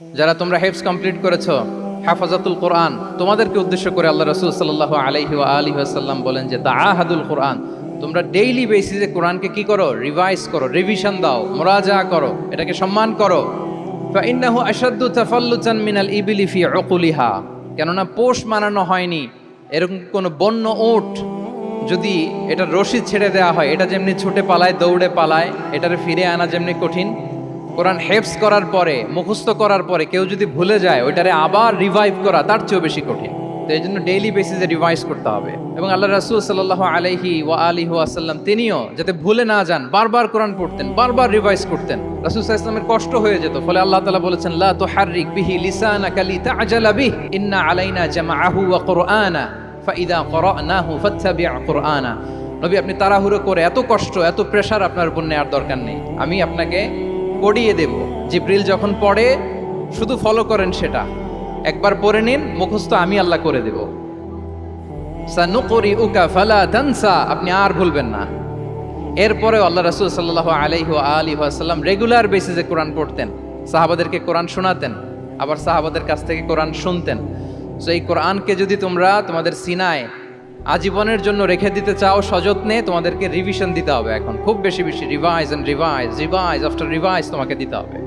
যারা তোমরা হেফজ কমপ্লিট করেছো, হাফাজাতুল কোরআন, তোমাদেরকে উদ্দেশ্য করে আল্লাহ রাসূল সাল্লাল্লাহু আলাইহি ওয়া আলিহি ওয়াসাল্লাম বলেন যে তাআহাদুল কোরআন, তোমরা ডেইলি বেসিসে কোরআনকে কি করো? রিভাইজ করো, রিভিশন দাও, মুরাজা করো, এটাকে সম্মান করো। ফাইন্নাহু আশাদ্দু তাফাল্লুতান মিনাল ইবিলি ফি উকুলিহা, কেননা পোষ মানানো হয়নি এরকম কোন বন্য উট যদি এটা রশি ছেড়ে দেওয়া হয়, এটা যেমনি ছুটে পালায়, দৌড়ে পালায়, এটারে ফিরে আনা যেমনি কঠিন, কোরআন হেফজ করার পরে, মুখস্থ করার পরে কেউ যদি ভুলে যায়, ওইটারে আবার রিভাইভ করা তার চেয়েও বেশি কঠিন। তো এই জন্য ডেইলি বেসিসে রিভাইজ করতে হবে। এবং আল্লাহ রাসূল সাল্লাল্লাহু আলাইহি ওয়া আলিহি ওয়াসাল্লাম তিনিও যাতে ভুলে না যান, বারবার কোরআন পড়তেন, বারবার রিভাইজ করতেন। রাসূল সাল্লাল্লাহু আলাইহি ওয়াসাল্লামের কষ্ট হয়ে যেত, ফলে আল্লাহ তাআলা বলেছেন লা তুহাররিক বিহি লিসানাকা লিতা'জালা বিহি ইন্না আলাইনা জামাআহু ওয়া কুরআনা ফাইদা ক্বরানাহু ফাত্তাবি' কুরআনা। নবী, আপনি তাড়াহুড়ো করে, এত কষ্ট, এত প্রেশার আপনার উপর নেওয়ার দরকার নেই, আমি আপনাকে পড়িয়ে দেব। জিবরিল যখন পড়ে শুধু ফলো করেন, সেটা একবার পড়ে নিন, মুখস্থ আমি আল্লাহ করে দেব। সানুকরিউকা ফালা তানসা, আপনি আর ভুলবেন না। এরপরে আল্লাহ রাসূল সাল্লাল্লাহু আলাইহি ওয়া আলিহি ওয়াসাল্লাম রেগুলার বেসিসে কোরআন পড়তেন, সাহাবাদেরকে কোরআন শোনাতেন, আবার সাহাবাদের কাছ থেকে কোরআন শুনতেন। সো এই কোরআনকে যদি তোমরা তোমাদের সিনায় আজীবনের জন্য রেখে দিতে চাও সযত্নে, তোমাদেরকে রিভিশন দিতে হবে। এখন খুব বেশি বেশি revise and revise, revise after revise তোমাকে দিতে হবে।